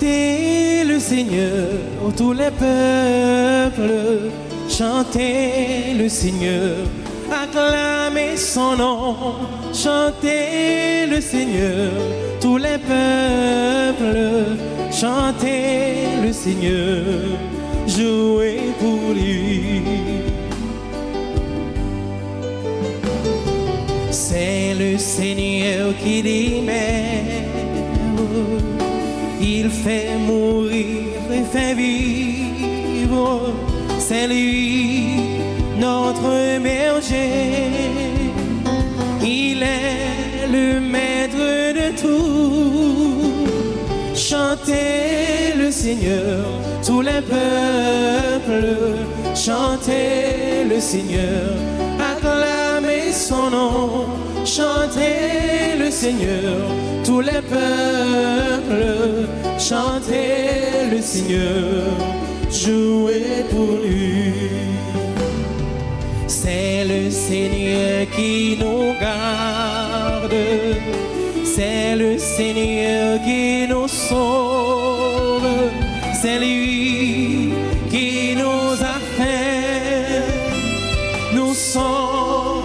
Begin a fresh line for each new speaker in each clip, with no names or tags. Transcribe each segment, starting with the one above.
Chantez le Seigneur, tous les peuples. Chantez le Seigneur, acclamez son nom. Chantez le Seigneur, tous les peuples. Chantez le Seigneur, jouez pour lui. C'est le Seigneur qui libère. Il fait mourir et fait vivre. C'est lui, notre berger. Il est le maître de tout. Chantez le Seigneur, tous les peuples. Chantez le Seigneur, acclamez son nom. Chantez le Seigneur, tous les peuples. Chantez le Seigneur, jouez pour lui. C'est le Seigneur qui nous garde. C'est le Seigneur qui nous sauve. C'est lui qui nous a fait. Nous sommes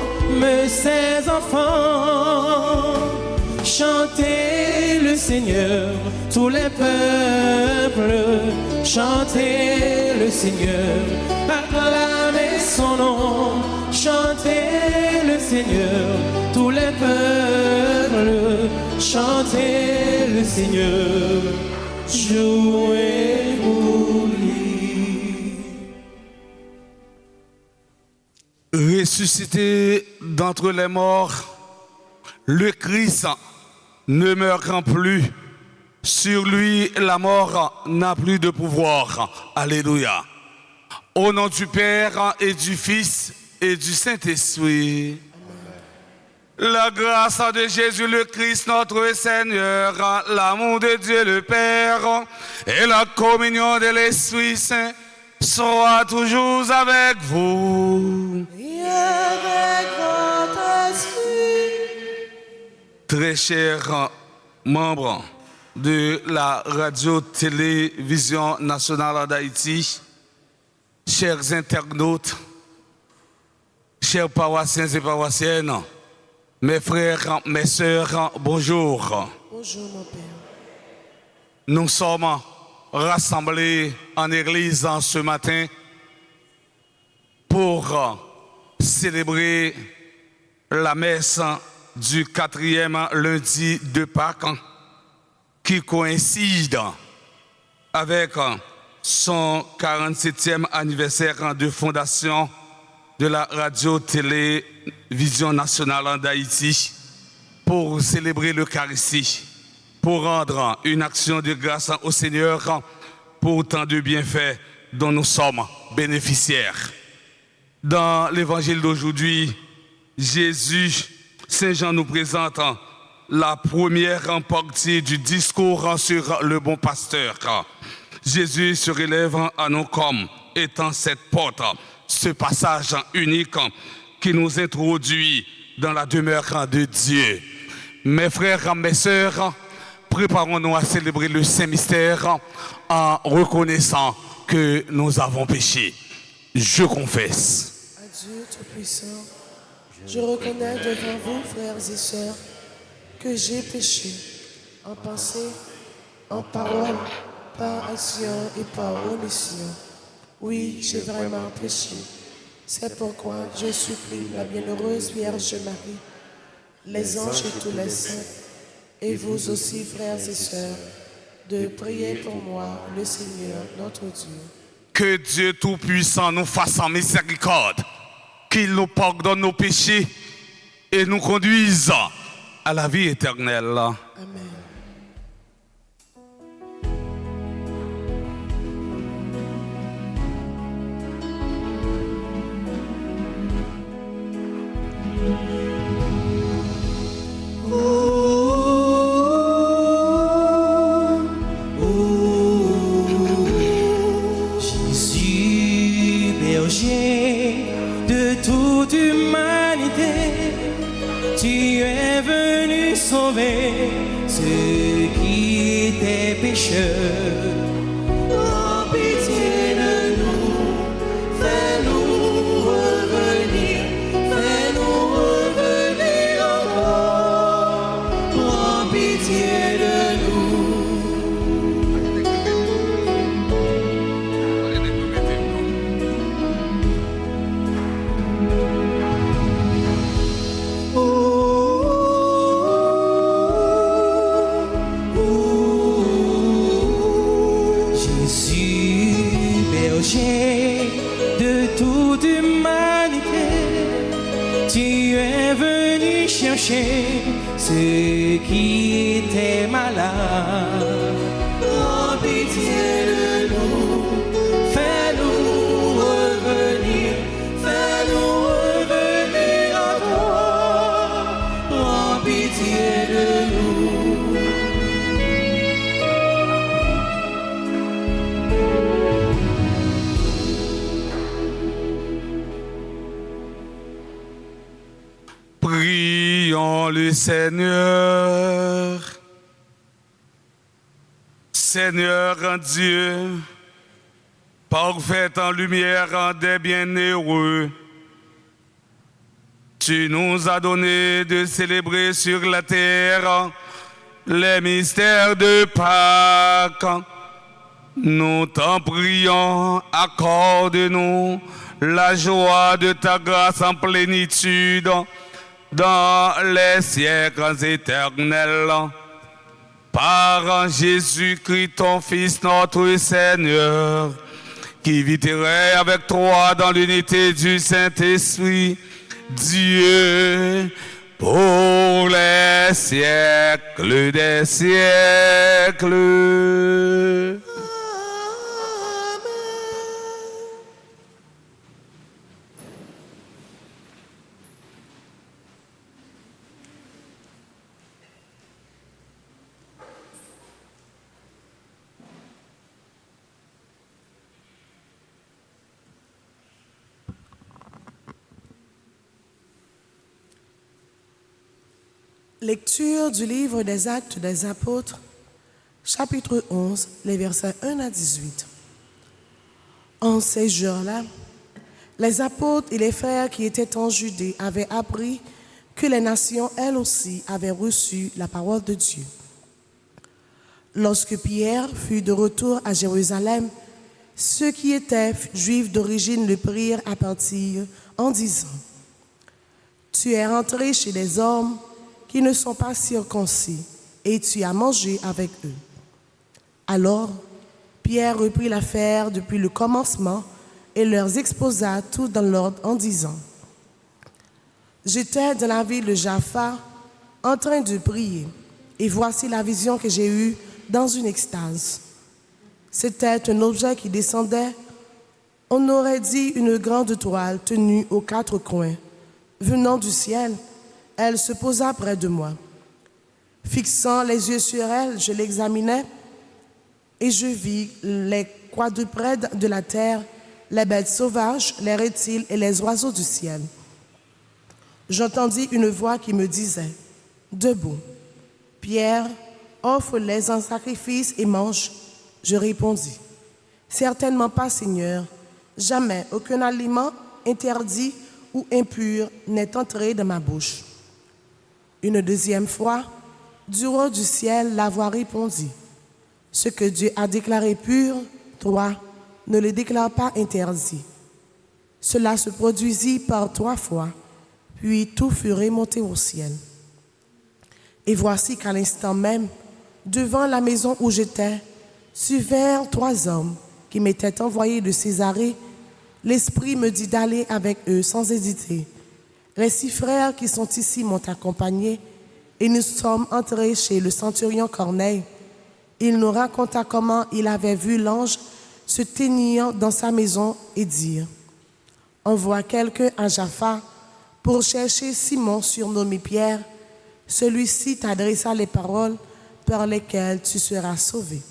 ses enfants. Chantez le Seigneur, tous les peuples. Chantez le Seigneur, acclamez son nom. Chantez le Seigneur, tous les peuples. Chantez le Seigneur, jouez pour lui.
Ressuscité d'entre les morts, le Christ ne meurt plus. Sur lui, la mort n'a plus de pouvoir. Alléluia. Au nom du Père et du Fils et du Saint-Esprit. La grâce de Jésus le Christ, notre Seigneur, l'amour de Dieu le Père et la communion de l'Esprit Saint soit toujours avec vous.
Et avec votre esprit.
Très chers membres de la radio-télévision nationale d'Haïti, chers internautes, chers paroissiens et paroissiennes, mes frères, mes sœurs, bonjour.
Bonjour mon Père.
Nous sommes rassemblés en église ce matin pour célébrer la messe du 4e lundi de Pâques qui coïncide avec son 47e anniversaire de fondation de la radio-télévision nationale d'Haïti pour célébrer l'Eucharistie, pour rendre une action de grâce au Seigneur pour tant de bienfaits dont nous sommes bénéficiaires. Dans l'évangile d'aujourd'hui, Saint Jean nous présente la première partie du discours sur le bon pasteur. Jésus se relève à nous comme étant cette porte, ce passage unique qui nous introduit dans la demeure de Dieu. Mes frères, mes sœurs, préparons-nous à célébrer le Saint-Mystère en reconnaissant que nous avons péché. Je confesse.
À Dieu Tout-Puissant, je reconnais devant vous, frères et sœurs, que j'ai péché en pensée, en parole, par action et par omission. Oui, j'ai vraiment péché. C'est pourquoi je supplie la bienheureuse Vierge Marie, les anges et tous les saints, et vous aussi, frères et sœurs, de prier pour moi, le Seigneur, notre Dieu.
Que Dieu Tout-Puissant nous fasse en miséricorde, qu'il nous pardonne nos péchés et nous conduise à la vie éternelle.
Amen.
Jésus, berger de toute humanité, tu es venu sauver ceux qui étaient pécheurs. pécheurs. Oh, pitié de nous, fais-nous revenir encore. Oh, pitié de nous. Jésus, berger de toute humanité, tu es venu chercher ceux qui étaient malades. Oh, pitié de nous, fais-nous revenir à toi. Oh, pitié de nous.
Prions le Seigneur. Seigneur en Dieu, parfait en lumière en des bienheureux, tu nous as donné de célébrer sur la terre les mystères de Pâques. Nous t'en prions, accorde-nous la joie de ta grâce en plénitude dans les siècles éternels. Par Jésus-Christ, ton Fils, notre Seigneur, qui vit et règne avec toi dans l'unité du Saint-Esprit, Dieu, pour les siècles des siècles.
Lecture du livre des Actes des Apôtres, chapitre 11, les versets 1 à 18. En ces jours-là, les apôtres et les frères qui étaient en Judée avaient appris que les nations, elles aussi, avaient reçu la parole de Dieu. Lorsque Pierre fut de retour à Jérusalem, ceux qui étaient juifs d'origine le prirent à partir en disant : « Tu es rentré chez des hommes qui ne sont pas circoncis, et tu as mangé avec eux. » Alors, Pierre reprit l'affaire depuis le commencement et leur exposa tout dans l'ordre en disant : « J'étais dans la ville de Jaffa en train de prier, et voici la vision que j'ai eue dans une extase. C'était un objet qui descendait, on aurait dit une grande toile tenue aux quatre coins. Venant du ciel, elle se posa près de moi. Fixant les yeux sur elle, je l'examinais et je vis les quadrupèdes de la terre, les bêtes sauvages, les reptiles et les oiseaux du ciel. J'entendis une voix qui me disait : « Debout, Pierre, offre-les en sacrifice et mange. » Je répondis : « Certainement pas, Seigneur. Jamais aucun aliment interdit ou impur n'est entré dans ma bouche. » Une deuxième fois, du haut du ciel, la voix répondit : « Ce que Dieu a déclaré pur, toi, ne le déclare pas interdit. » Cela se produisit par 3 fois, puis tout fut remonté au ciel. Et voici qu'à l'instant même, devant la maison où j'étais, suivirent 3 hommes qui m'étaient envoyés de Césarée. L'Esprit me dit d'aller avec eux sans hésiter. Les 6 frères qui sont ici m'ont accompagné et nous sommes entrés chez le centurion Corneille. Il nous raconta comment il avait vu l'ange se tenir dans sa maison et dire : « Envoie quelqu'un à Jaffa pour chercher Simon surnommé Pierre. Celui-ci t'adressa les paroles par lesquelles tu seras sauvé,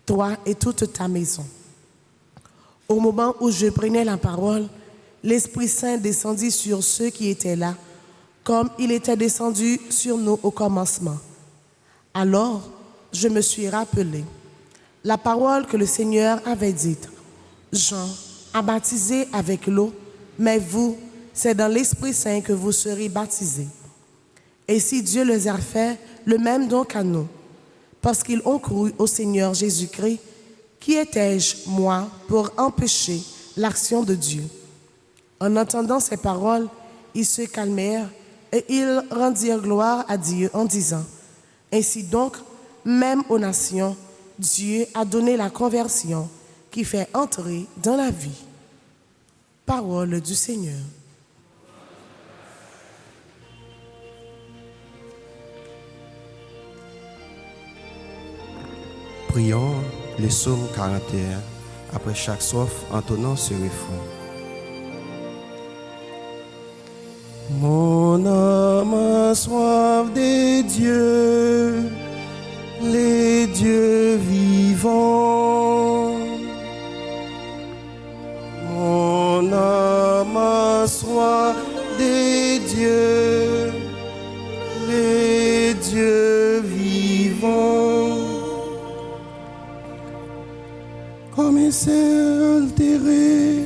toi et toute ta maison. » Au moment où je prenais la parole, l'Esprit Saint descendit sur ceux qui étaient là, comme il était descendu sur nous au commencement. Alors, je me suis rappelé la parole que le Seigneur avait dite. Jean a baptisé avec l'eau, mais vous, c'est dans l'Esprit Saint que vous serez baptisés. Et si Dieu les a fait, le même donc à nous, parce qu'ils ont cru au Seigneur Jésus-Christ, qui étais-je, moi, pour empêcher l'action de Dieu? En entendant ces paroles, ils se calmèrent et ils rendirent gloire à Dieu en disant, « Ainsi donc, même aux nations, Dieu a donné la conversion qui fait entrer dans la vie. » Parole du Seigneur.
Prions le psaume 41 après chaque strophe entonnant ce refrain. Mon âme a soif des dieux, les dieux vivants. Mon âme a soif des dieux, les dieux vivants. Comme un cerf altéré,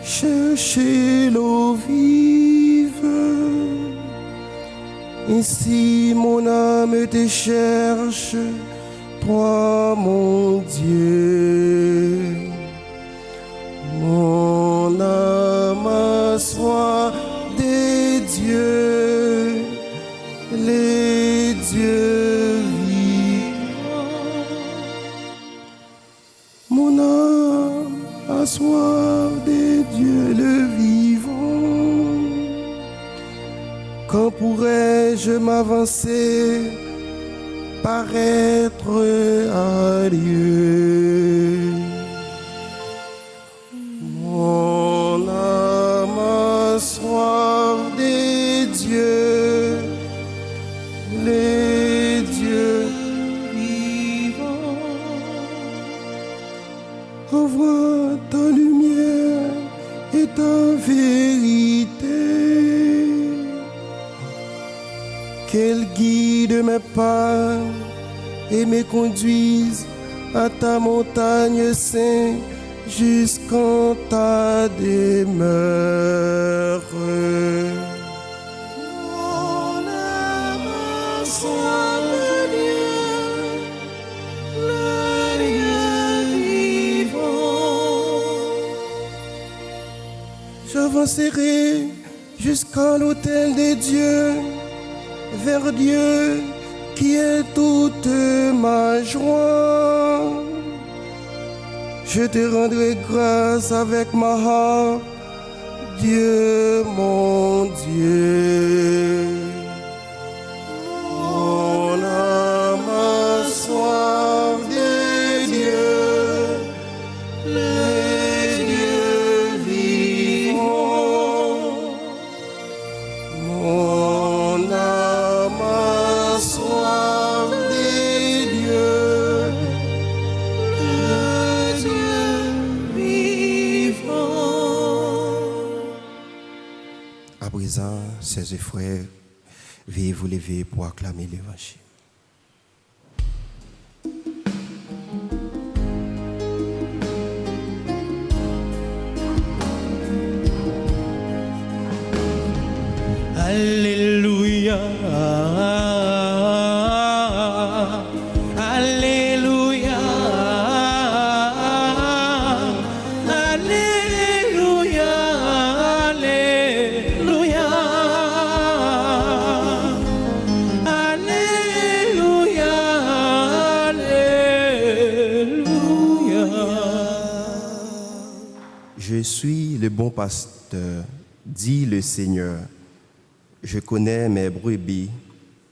chercher l'eau vive. Ainsi mon âme te cherche, toi mon Dieu. Mon âme a soif des dieux, les dieux vivants. Mon âme a soif des dieux, le vivant. Quand pourrais-je m'avancer, paraître à Dieu? Mon âme a soif des dieux, les dieux vivants. Envoie ta lumière et ta vérité, qu'elle guide mes pas et me conduise à ta montagne sainte jusqu'en ta demeure. Mon âme a soif de Dieu, le Dieu vivant. J'avancerai jusqu'à l'autel des dieux, vers Dieu qui est toute ma joie. Je te rendrai grâce avec ma harpe, Dieu mon Dieu. Mon âme a soif de Dieu, les dieux vivants. Mon âme a soif des dieux, les dieux vivants. À présent, ses frères, veuillez vous lever pour acclamer l'évangile.
Alléluia, Alléluia, Alléluia, Alléluia, Alléluia, Alléluia.
Je suis le bon pasteur, dit le Seigneur. Je connais mes brebis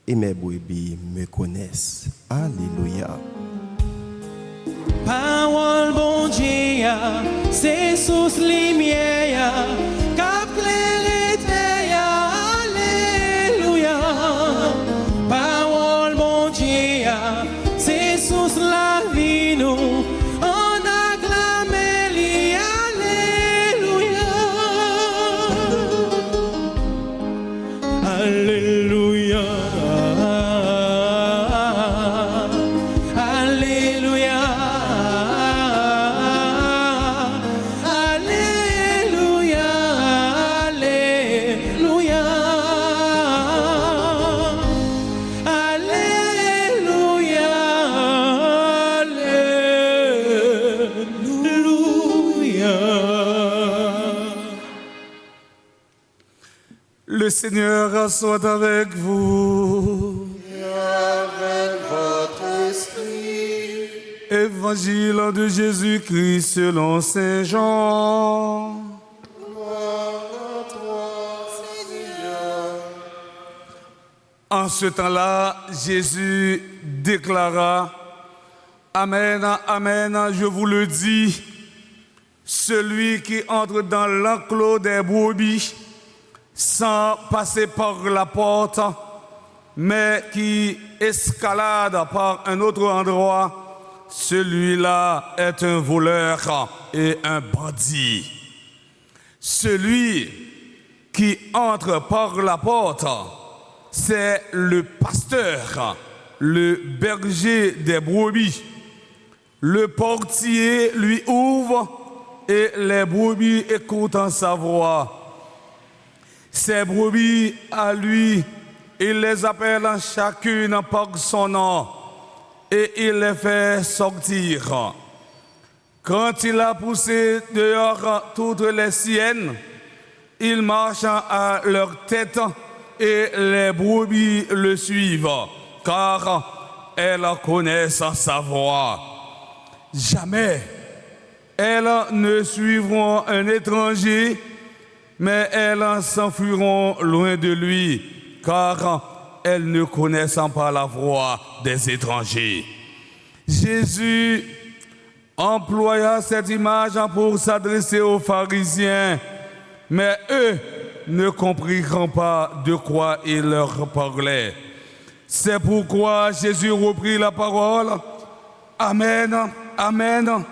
et mes brebis me connaissent. Alléluia.
Parole bon Dieu, c'est sous lumière, cap clarité, alléluia. Parole bon Dieu, c'est sous la vie nous, on acclame lui, alléluia. Alléluia. Alléluia.
Le Seigneur soit avec vous.
Et avec votre esprit.
Évangile de Jésus-Christ selon Saint Jean.
Gloire à toi, Seigneur.
En ce temps-là, Jésus déclara: Amen, amen, je vous le dis, celui qui entre dans l'enclos des brebis sans passer par la porte, mais qui escalade par un autre endroit, celui-là est un voleur et un bandit. Celui qui entre par la porte, c'est le pasteur, le berger des brebis. Le portier lui ouvre et les brebis écoutent sa voix. Ces brebis à lui, il les appelle chacune par son nom et il les fait sortir. Quand il a poussé dehors toutes les siennes, il marche à leur tête et les brebis le suivent, car elles connaissent sa voix. Jamais elles ne suivront un étranger, mais elles s'enfuiront loin de lui, car elles ne connaissent pas la voix des étrangers. Jésus employa cette image pour s'adresser aux pharisiens, mais eux ne comprirent pas de quoi il leur parlait. C'est pourquoi Jésus reprit la parole. Amen, amen.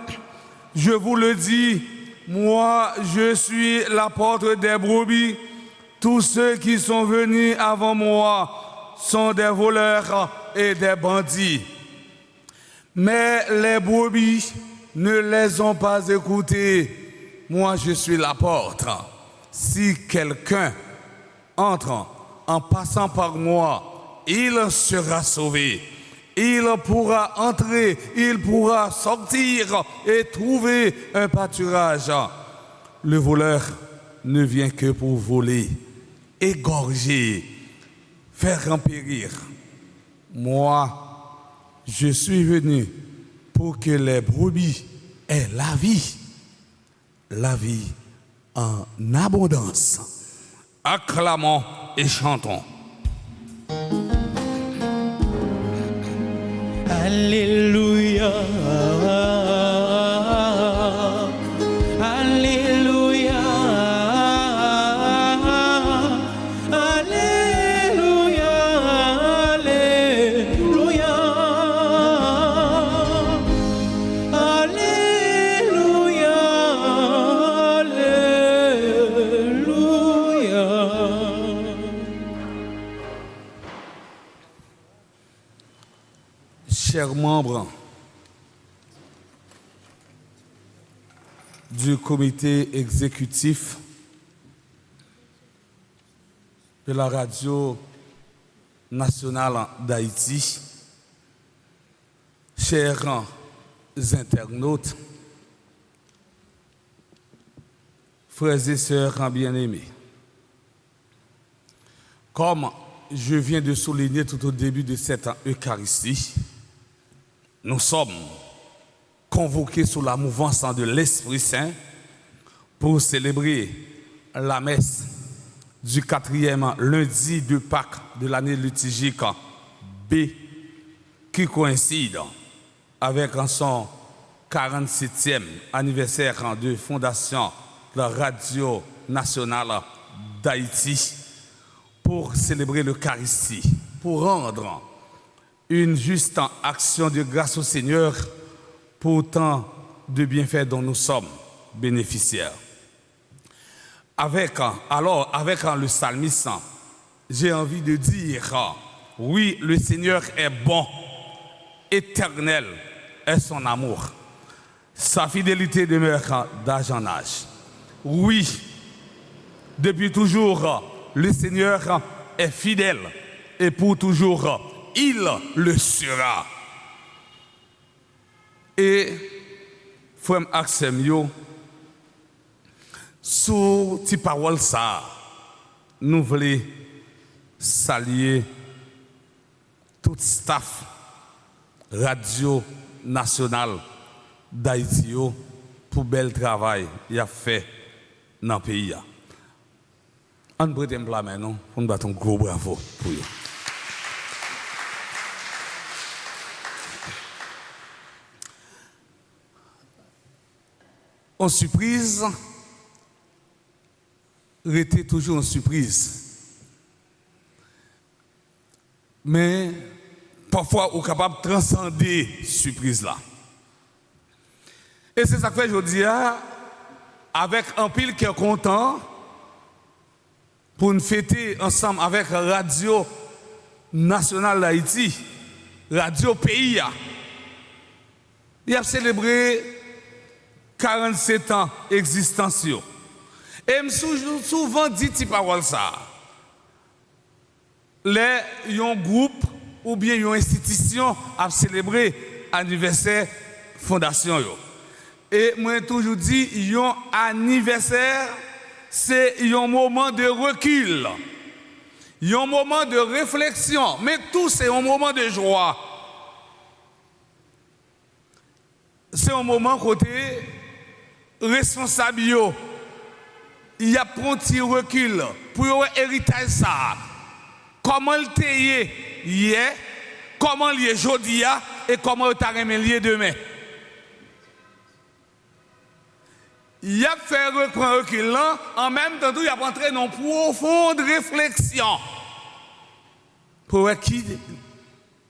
Je vous le dis, moi je suis la porte des brebis. Tous ceux qui sont venus avant moi sont des voleurs et des bandits. Mais les brebis ne les ont pas écoutés. Moi je suis la porte. Si quelqu'un entre en passant par moi, il sera sauvé. Il pourra entrer, il pourra sortir et trouver un pâturage. Le voleur ne vient que pour voler, égorger, faire périr. Moi, je suis venu pour que les brebis aient la vie en abondance. Acclamons et chantons.
Alléluia, Alléluia, Alléluia, Alléluia, Alléluia, Alléluia.
Chers membres du comité exécutif de la radio nationale d'Haïti, chers internautes, frères et sœurs bien-aimés, comme je viens de souligner tout au début de cette Eucharistie, nous sommes convoqués sous la mouvance de l'Esprit Saint pour célébrer la messe du 4e lundi de Pâques de l'année liturgique B, qui coïncide avec son 47e anniversaire de fondation de la radio nationale d'Haïti, pour célébrer l'Eucharistie, pour rendre une juste action de grâce au Seigneur pour tant de bienfaits dont nous sommes bénéficiaires. Avec le psalmiste, j'ai envie de dire, oui, le Seigneur est bon, éternel est son amour. Sa fidélité demeure d'âge en âge. Oui, depuis toujours, le Seigneur est fidèle et pour toujours, il le sera. Et frère Axemio, Sous ces paroles, ça, nous voulons saluer tout staff Radio Nationale d'Haïti pour bel travail qu'il a fait dans le pays. On prête un plat maintenant, on bat un gros bravo pour eux. En surprise, était toujours en surprise. Mais parfois, on est capable de transcender cette surprise là. Et c'est ça que je dis, avec un pile qui est content, pour nous fêter ensemble avec Radio Nationale d'Haïti, Radio Pays. Il a célébré 47 ans d'existence. Et je souvent dit ces paroles ça. Un groupe ou bien une institution a célébré l'anniversaire fondation. Et moi j'ai toujours dit, un anniversaire, c'est un moment de recul, un moment de réflexion, mais tout c'est un moment de joie. C'est un moment côté responsable. Il y a un petit recul pour hériter ça. Comment le t'ayez hier, comment il est aujourd'hui et comment il t'a remis demain. Il a fait un recul là, en même temps il a entré dans une profonde réflexion pour qui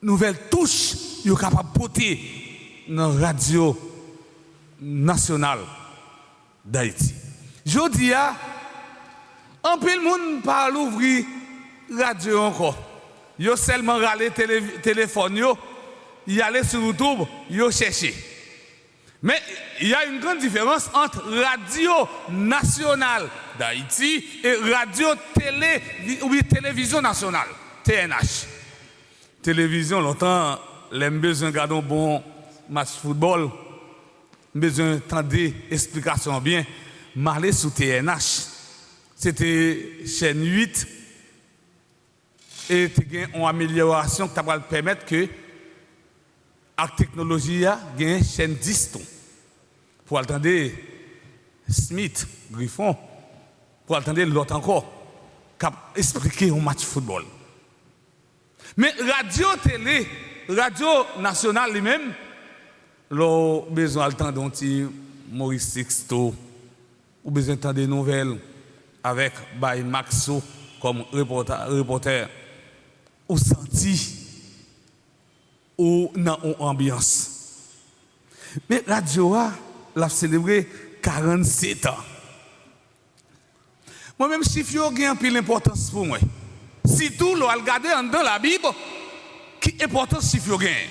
nouvelle touche il est capable de porter dans la Radio Nationale d'Haïti. Je dis, un peu le monde parle ouvrir radio encore. Yo seulement râler téléphone, y aller sur YouTube, yo chercher. Mais il y a une grande différence entre Radio Nationale d'Haïti et Radio Télévision Nationale, TNH. Télévision, longtemps, l'aime besoin de garder un bon match football, besoin d'entendre explication bien. M'aller sur TNH, c'était chaîne 8 et tu as une amélioration qui va permettre que la technologie a une chaîne 10 pour entendre Smith, Griffon, pour entendre l'autre encore, qui expliquer un match football. Mais Radio Nationale lui-même, l'on besoin d'entendre Maurice Sixto, ou besoin d'entendre des nouvelles avec Bay Maxo comme reporter, ou senti, ou dans une ambiance. Mais Radio a célébré 47 ans. Moi-même, chiffre a un peu d'importance pour moi. Si tout le regarder dans la Bible, qui importance chiffre gagne.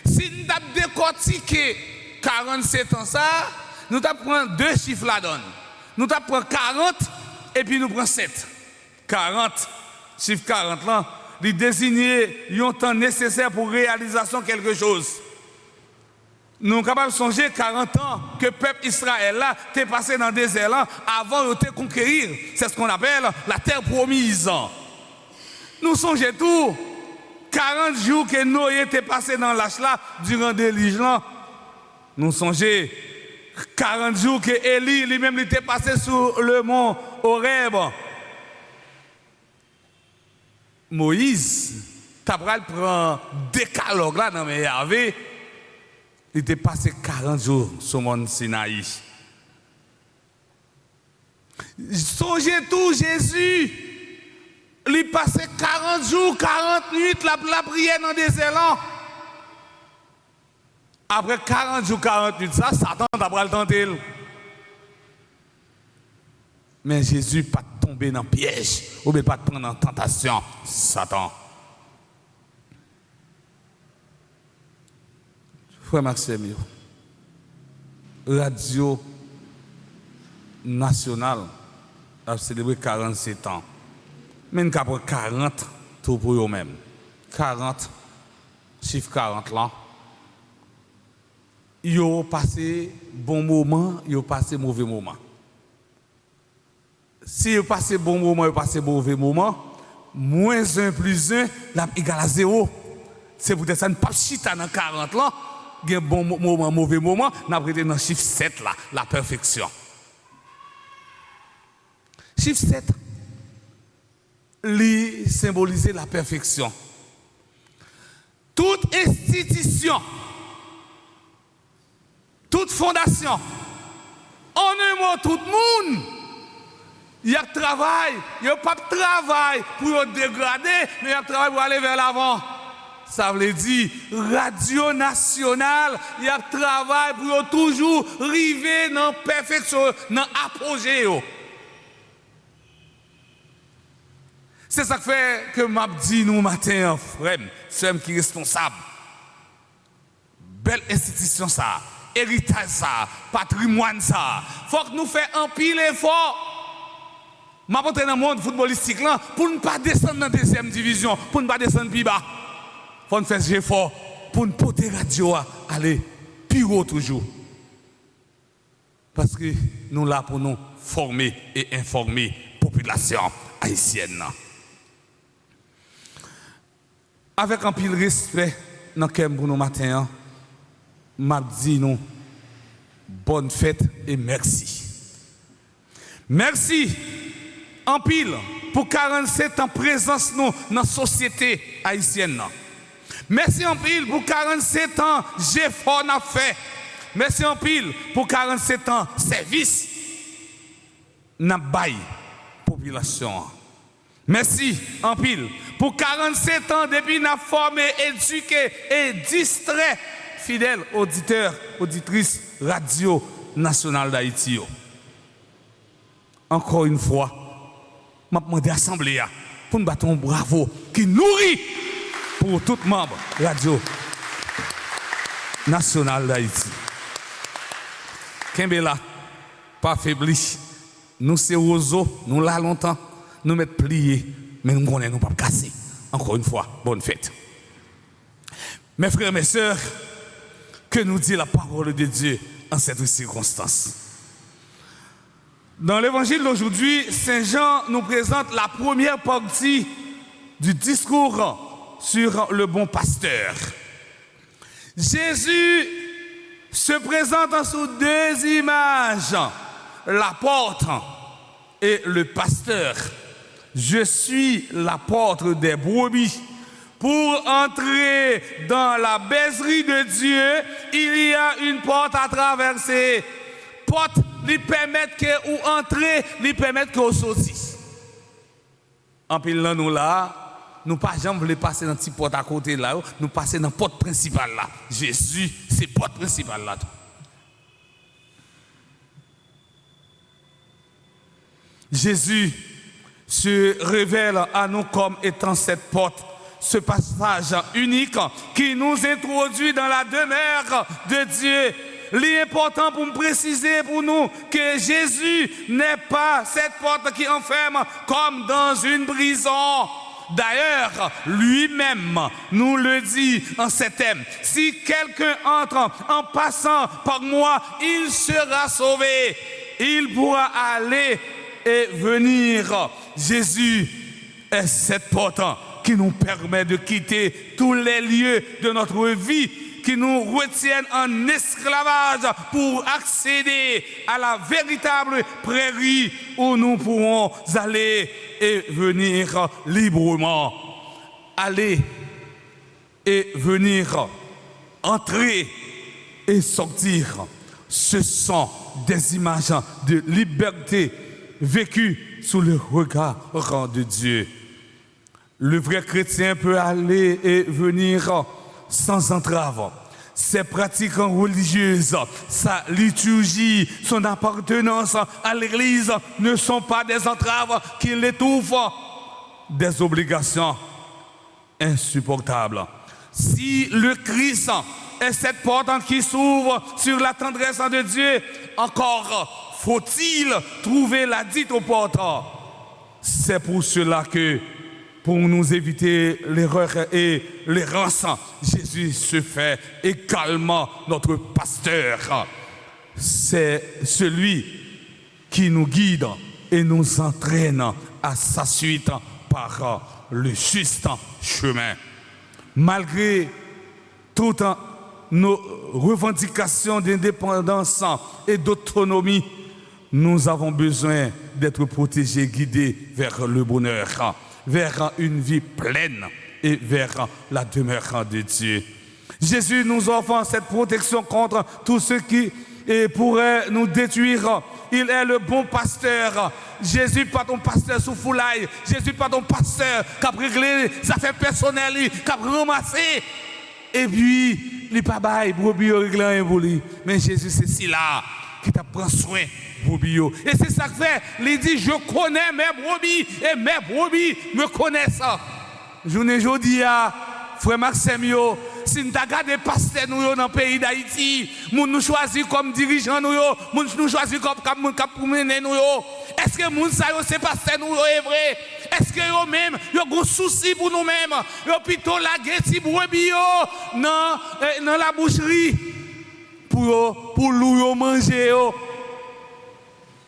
Si nous avons décortiqué 47 ans, ça, nous avons pris deux chiffres là-dedans. Nous avons pris 40 et puis nous prenons 7. 40, chiffre 40 là, il désigne un temps nécessaire pour réalisation de quelque chose. Nous sommes capables de songer 40 ans que le peuple Israël là t'est passé dans le désert là avant de conquérir. C'est ce qu'on appelle la terre promise. Nous songeons tout 40 jours que Noé était passé dans l'âge là durant des déluge là. Nous songeons 40 jours que Élie lui-même était passé sur le mont Horeb. Moïse, Tabral prend décalogue là dans mes Yahvé. Il était passé 40 jours sur le mont Sinaï. Songez tout, Jésus. Il passait 40 jours, 40 nuits, la prière dans le désert. Après 40 jours, 40 nuits, ça, Satan a le tenté. Mais Jésus n'est pas tombé dans le piège, ou pas prendre en tentation, Satan. Frère Maxime, Radio Nationale a célébré 47 ans. Mais nous avons 40 tout pour eux-mêmes. 40, chiffre 40 là. Ils ont passé bon moment, ils ont passé mauvais moment. Si vous passez bon moment, vous passez mauvais moment, moins 1 plus 1, là, égale à 0. C'est pour ça ne pas chita dans 40 là, il y a un bon moment, mauvais moment, nous avons dans le chiffre 7 là, la perfection. Chiffre 7, lui symbolise la perfection. Toute institution, toute fondation, en un mot, tout le monde, il y a travail, il n'y a pas de travail pour dégrader, mais il y a travail pour aller vers l'avant. Ça veut dire, Radio Nationale, il y a travail pour toujours arriver dans la perfection, dans l'apogée. C'est ça qui fait que m'a dit nous matin, frère, c'est qui est responsable. Belle institution ça, héritage ça, patrimoine ça. Faut que nous fassions un pile effort. M'a montré dans le monde footballistique là pour ne pas descendre dans la deuxième division, pour ne pas descendre plus bas. Faut nous faire effort pour ne pas radio aller plus haut toujours. Parce que nous là pour nous former et informer la population haïtienne. Avec un pile respect dans le pour nous matin, m'a dit nous bonne fête et merci. Merci en pile pour 47 ans présence nous dans la société haïtienne. Merci en pile pour 47 ans j'ai fort n'a fait. Merci en pile pour 47 ans service n'a bail population. Merci en pile pour 47 ans depuis n'a formé, éduqué et distrait fidèles auditeurs, auditrices Radio Nationale d'Haïti. Encore une fois, je demande à l'Assemblée pour nous battre un bravo qui nourrit pour tout membre Radio Nationale d'Haïti. Kembela, pas faibli, nous c'est roseau, nous là longtemps, nous mettons pliés, mais nous ne pas casser. Encore une fois, bonne fête. Mes frères et mes sœurs, que nous dit la parole de Dieu en cette circonstance? Dans l'évangile d'aujourd'hui, Saint Jean nous présente la première partie du discours sur le bon pasteur. Jésus se présente sous 2 images, la porte et le pasteur. Je suis la porte des brebis. Pour entrer dans la bergerie de Dieu, il y a une porte à traverser. Porte lui permettent que ou entrer, lui permettent que vous sortiez. En pile là, nous pas jamais voulu passer dans petite porte à côté là, nous passer dans la porte principale là. Jésus, c'est porte principale là. Jésus se révèle à nous comme étant cette porte, ce passage unique qui nous introduit dans la demeure de Dieu. L'important pour me préciser pour nous que Jésus n'est pas cette porte qui enferme comme dans une prison. D'ailleurs, lui-même nous le dit en ces thèmes. Si quelqu'un entre en passant par moi, il sera sauvé. Il pourra aller et venir. Jésus est cette porte qui nous permet de quitter tous les lieux de notre vie qui nous retiennent en esclavage pour accéder à la véritable prairie où nous pourrons aller et venir librement. Aller et venir, entrer et sortir. Ce sont des images de liberté vécues sous le regard de Dieu. Le vrai chrétien peut aller et venir sans entrave. Ses pratiques religieuses, sa liturgie, son appartenance à l'Église ne sont pas des entraves qui l'étouffent, des obligations insupportables. Si le Christ est cette porte qui s'ouvre sur la tendresse de Dieu, encore faut-il trouver la dite porte. C'est pour cela que, pour nous éviter l'erreur et l'errance, Jésus se fait également notre pasteur. C'est celui qui nous guide et nous entraîne à sa suite par le juste chemin. Malgré toutes nos revendications d'indépendance et d'autonomie, nous avons besoin d'être protégés, guidés vers le bonheur, vers une vie pleine et vers la demeure de Dieu. Jésus nous offre cette protection contre tout ce qui pourrait nous détruire. Il est le bon pasteur. Jésus pas ton pasteur sous foulaille. Jésus pas ton pasteur qui a réglé les affaires personnelles, qui a ramassé. Et puis, il n'est pas bail, brebis réglé rien pour lui. Mais Jésus, c'est si là qui t'a pris soin brebis. Et c'est ça que fait. Il dit, je connais mes brebis et mes brebis me connaissent. Journée aujourd'hui, frère Maxime, si nous avons des pasteurs dans le pays d'Haïti, nous choisissons comme dirigeants, nous choisissons comme mener nous. Est-ce que nous savons ces pasteurs nous est vrai? Est-ce que eux-mêmes, ils ont un souci pour nous-mêmes? Ils ont plutôt la gueule dans la boucherie pour nous manger.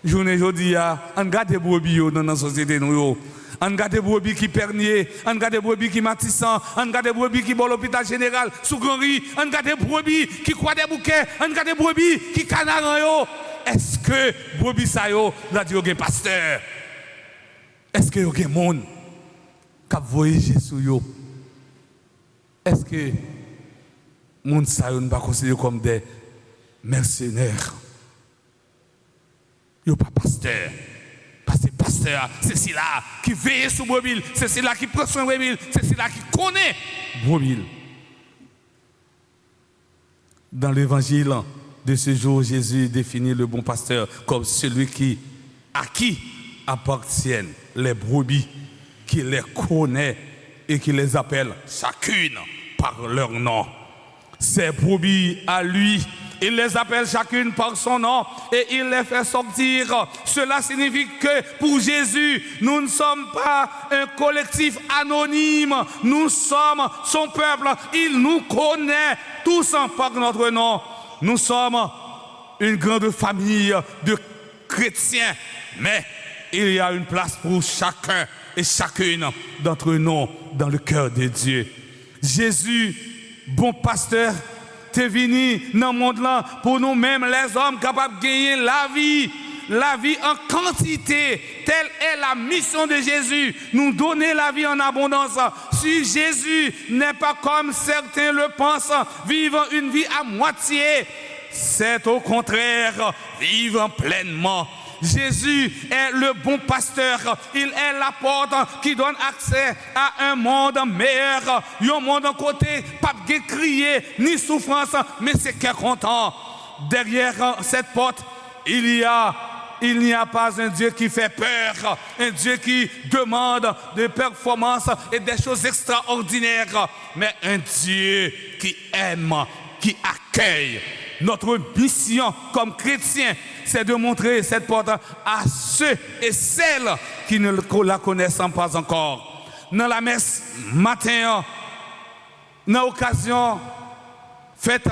Journée aujourd'hui, on garde des brebis dans la société. On garde des brebis qui pernier, on garde des brebis qui matissant, on garde des brebis qui vont à l'hôpital général sous Grand-Riz, on garde des brebis qui croient des bouquets, on garde des brebis qui canaran. Est-ce que brebis ça yo, là dit un pasteur? Est-ce que y a un monde qui a voyagé sur yo? Est-ce que monde ça yo ne pas considéré comme des mercenaires? Yo pas pasteur. Parce que pasteur, c'est celui-là qui veille sur brebis, c'est celui-là qui prend soin de brebis, c'est celui-là qui connaît brebis. Dans l'évangile de ce jour, Jésus définit le bon pasteur comme celui à qui appartiennent les brebis, qui les connaît et qui les appelle chacune par leur nom. Ces brebis à lui, il les appelle chacune par son nom et il les fait sortir. Cela signifie que pour Jésus, nous ne sommes pas un collectif anonyme. Nous sommes son peuple. Il nous connaît tous par notre nom. Nous sommes une grande famille de chrétiens. Mais il y a une place pour chacun et chacune d'entre nous dans le cœur de Dieu. Jésus, bon pasteur, t'es venu dans le monde là pour nous-mêmes, les hommes capables de gagner la vie en quantité. Telle est la mission de Jésus, nous donner la vie en abondance. Si Jésus n'est pas comme certains le pensent, vivant une vie à moitié, c'est au contraire, vivant pleinement. Jésus est le bon pasteur. Il est la porte qui donne accès à un monde meilleur. Un monde à côté, pas de crier, ni souffrance, mais c'est qu'un content. Derrière cette porte, il n'y a pas un Dieu qui fait peur, un Dieu qui demande des performances et des choses extraordinaires, mais un Dieu qui aime, qui accueille. Notre mission comme chrétiens, c'est de montrer cette porte à ceux et celles qui ne la connaissent pas encore. Dans la messe matin, dans l'occasion fête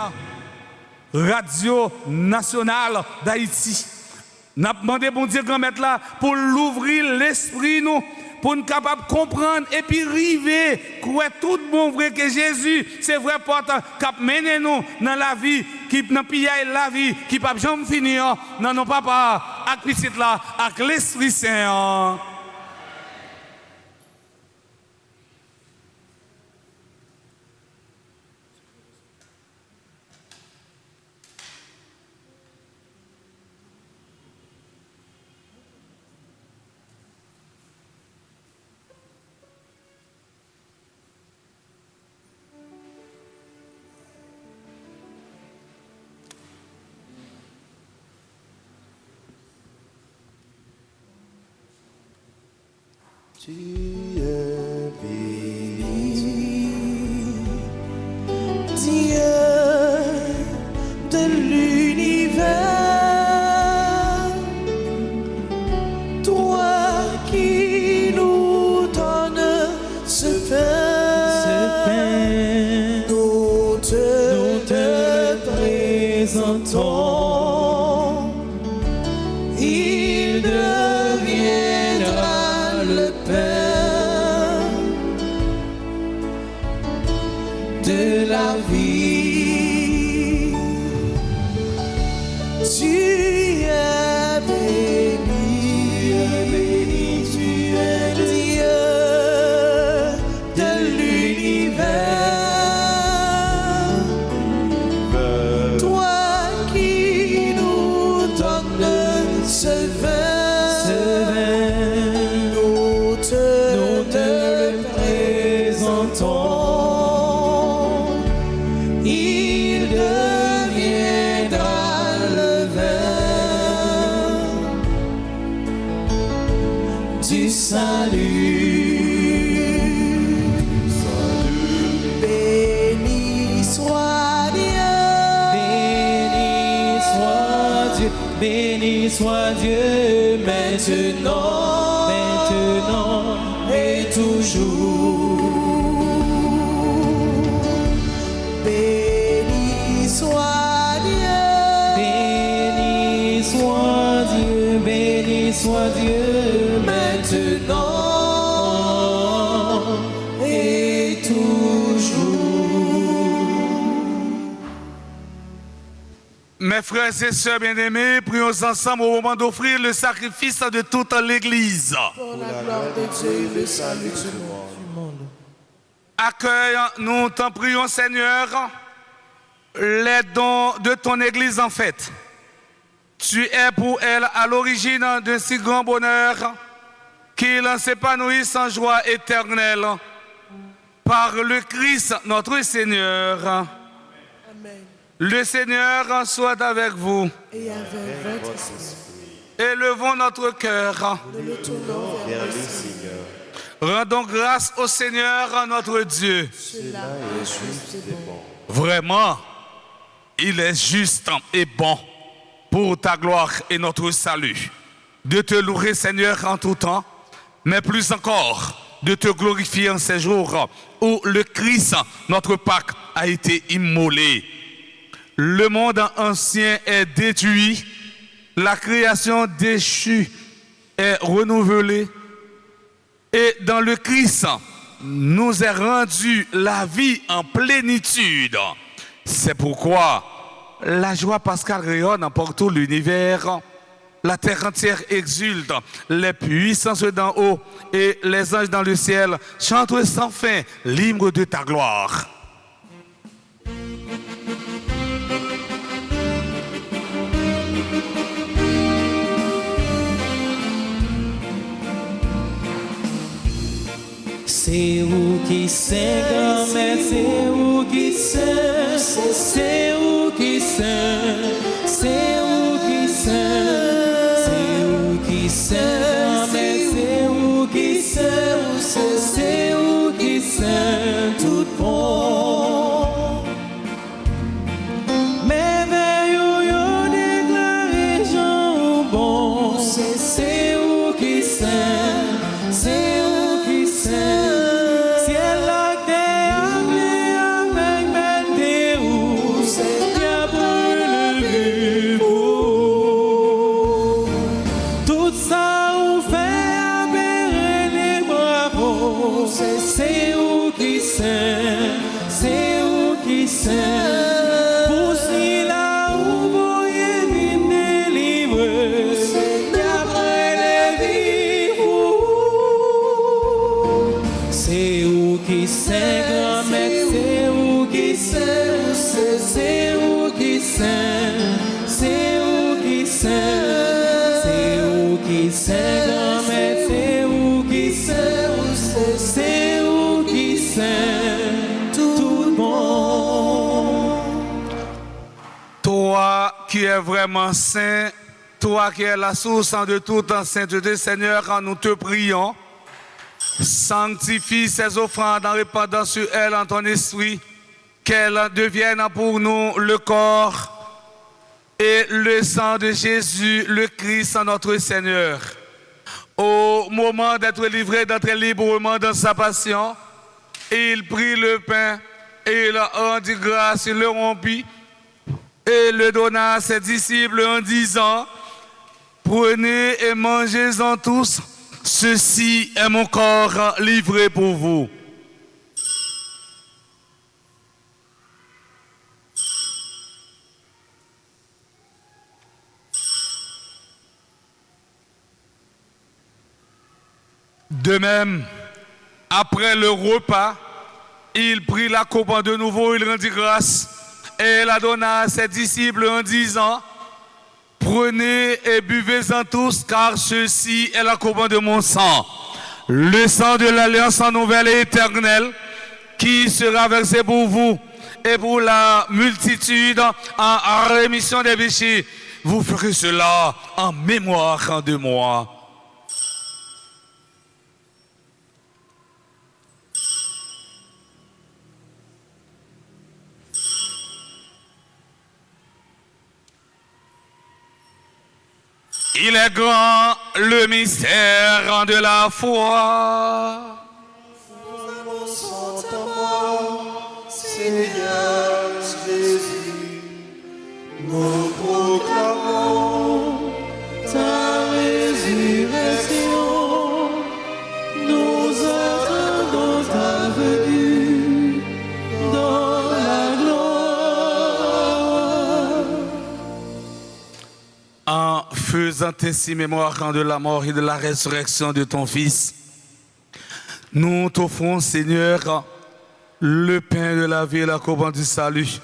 Radio Nationale d'Haïti, nous avons demandé bon Dieu grand maître là pour l'ouvrir l'esprit nous, pour nous capables de comprendre et puis river, quoi tout bon vrai que Jésus, c'est vrai porte qui mène nous dans la vie, qui n'a pas la vie, qui ne peut jamais finir, non, non, papa, avec petite là, avec l'Esprit Saint.
Tu es béni, Dieu de l'univers, toi qui nous donnes ce pain, nous te présentons, il devient
salut.
Béni soit Dieu.
Béni soit Dieu, béni soit Dieu, maintenant, maintenant et toujours.
Béni soit Dieu.
Béni soit Dieu, béni soit Dieu, maintenant et toujours.
Mes frères et sœurs bien-aimés, prions ensemble au moment d'offrir le sacrifice de toute l'Église.
Pour la gloire de Dieu et le salut du monde.
Accueille, nous t'en prions Seigneur, les dons de ton Église en fait. Tu es pour elle à l'origine d'un si grand bonheur qu'il s'épanouisse en joie éternelle. Par le Christ notre Seigneur.
Amen.
Le Seigneur soit avec vous.
Et avec votre esprit,
Élevons notre cœur.
nous le tournons vers le Seigneur.
Rendons grâce au Seigneur notre Dieu.
Cela est juste et bon.
Vraiment, il est juste et bon pour ta gloire et notre salut. De te louer, Seigneur, en tout temps, mais plus encore, de te glorifier en ces jours où le Christ, notre Pâque, a été immolé. Le monde ancien est détruit, la création déchue est renouvelée, et dans le Christ, nous est rendue la vie en plénitude. C'est pourquoi la joie pascale rayonne pour tout l'univers. La terre entière exulte, les puissances d'en haut et les anges dans le ciel chantent sans fin l'hymne de ta gloire.
C'est où qui sait, grand-mère, c'est où qui sait, c'est où qui sait, c'est où qui sait, c'est où qui sait, grand-mère, c'est où qui sait, c'est où qui sait, tout bon. Merveille, yo déclaré, Jean bon, c'est où qui sait, c'est où qui sait. C'est où qui sait, c'est où qui sait, pour si là où vous y venez délivrer, d'après les vivants. C'est où qui sait, grand-mère, c'est où qui sait, c'est où qui sait, c'est où qui sait, c'est où qui sait, grand-mère, c'est où qui sait, c'est où qui sait, tout bon.
Toi qui es vraiment saint, toi qui es la source de toute sainteté, Seigneur, nous te prions. Sanctifie ces offrandes en répandant sur elles en ton esprit, qu'elles deviennent pour nous le corps et le sang de Jésus, le Christ, notre Seigneur. Au moment d'être livré, d'être librement dans sa passion, il prit le pain et il rendit grâce, il le rompit et le donna à ses disciples en disant: prenez et mangez-en tous, ceci est mon corps livré pour vous. De même, après le repas, il prit la coupe de nouveau, il rendit grâce et la donna à ses disciples en disant: prenez et buvez-en tous, car ceci est la coupe de mon sang, le sang de l'alliance nouvelle et éternelle, qui sera versé pour vous et pour la multitude en rémission des péchés. Vous ferez cela en mémoire de moi. Il est grand le mystère de la foi.
Annonçons ta mort, Seigneur Jésus. Nous proclamons ta résurrection. Nous attendons ta venue dans la gloire.
En faisant ainsi mémoire de la mort et de la résurrection de ton Fils, nous t'offrons, Seigneur, le pain de la vie et la couronne du salut.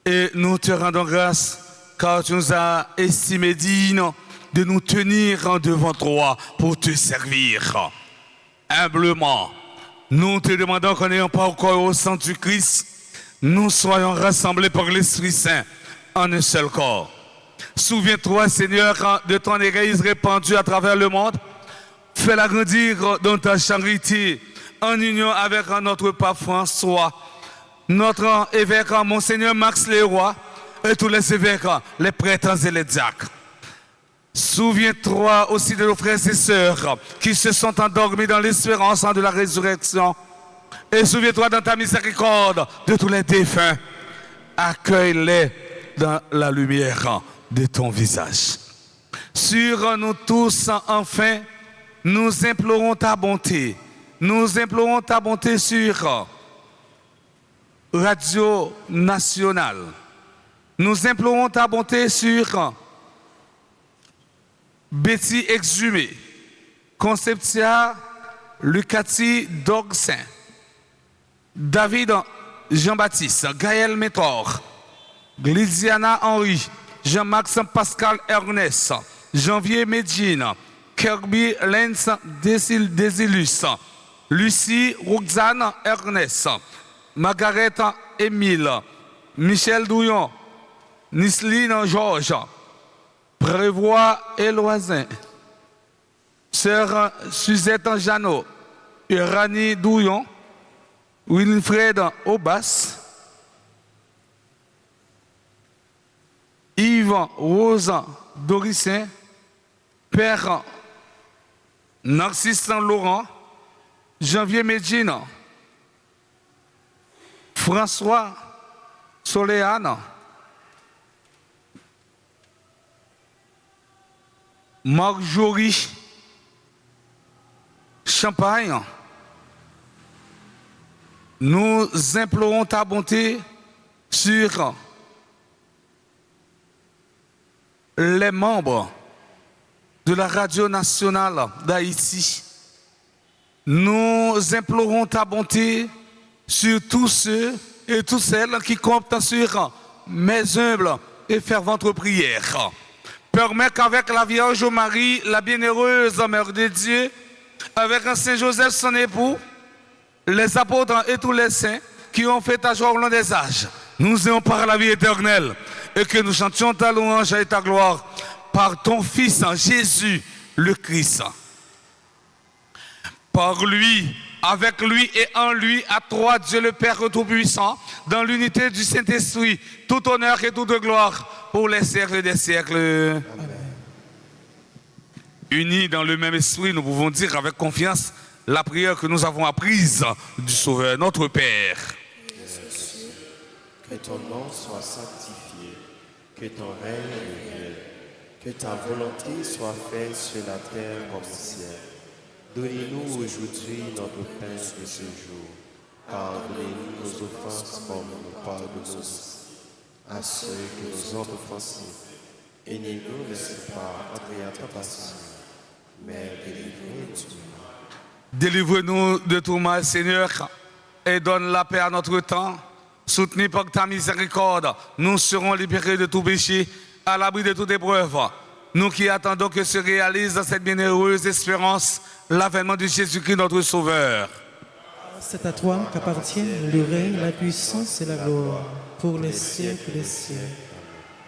Et nous te rendons grâce car tu nous as estimé dignes de nous tenir devant toi pour te servir. Humblement, nous te demandons qu'en n'ayant pas encore au sang du Christ, nous soyons rassemblés par l'Esprit Saint en un seul corps. Souviens-toi, Seigneur, de ton Église répandue à travers le monde. Fais-la grandir dans ta charité, en union avec notre pape François, notre évêque Monseigneur Max Leroy, et tous les évêques, les prêtres et les diacres. Souviens-toi aussi de nos frères et sœurs qui se sont endormis dans l'espérance de la résurrection. Et souviens-toi dans ta miséricorde de tous les défunts. Accueille-les dans la lumière de ton visage. Sur nous tous, enfin, nous implorons ta bonté. Nous implorons ta bonté sur Radio Nationale. Nous implorons ta bonté sur Betty Exhumé, Conceptia Lucati Dogsin, David Jean-Baptiste, Gaël Métor, Glidiana Henry, Jean-Max Pascal Ernest, Janvier Medjine, Kirby Lenz Desilus, Lucie Roxane Ernest, Margaret Émile, Michel Douillon, Nisline Georges, Prévoit Éloisin, Sœur Suzette Janot, Uranie Douillon, Wilfred Aubas, Yves Rose Dorissin, Père Narcisse Laurent, Janvier Medjine, François Soléane, Marjorie Champagne. Nous implorons ta bonté sur les membres de la Radio Nationale d'Haïti. Nous implorons ta bonté sur tous ceux et toutes celles qui comptent sur mes humbles et ferventes prières. Permets qu'avec la Vierge Marie, la bienheureuse Mère de Dieu, avec un Saint Joseph son époux, les apôtres et tous les saints qui ont fait ta joie au long des âges, nous ayons par la vie éternelle et que nous chantions ta louange et ta gloire par ton Fils Jésus le Christ. Par lui, avec lui et en lui, à toi, Dieu le Père Tout-Puissant, dans l'unité du Saint-Esprit, tout honneur et toute gloire pour les siècles des siècles. Amen. Unis dans le même esprit, nous pouvons dire avec confiance la prière que nous avons apprise du Sauveur, notre Père.
Que ton nom soit sanctifié, que ton règne vienne, que ta volonté soit faite sur la terre comme au ciel. Donnez-nous aujourd'hui notre pain de ce jour. Pardonnez-nous nos offenses comme nous pardonnons à ceux qui nous ont offensés. Et ne nous laissez pas entrer en tentation, mais délivrez-nous du mal.
Délivre-nous de tout mal, Seigneur, et donne la paix à notre temps. Soutenus par ta miséricorde, nous serons libérés de tout péché, à l'abri de toute épreuve. Nous qui attendons que se réalise dans cette bienheureuse espérance l'avènement de Jésus-Christ, notre Sauveur.
C'est à toi qu'appartiennent le règne, la puissance et la gloire pour les siècles des siècles.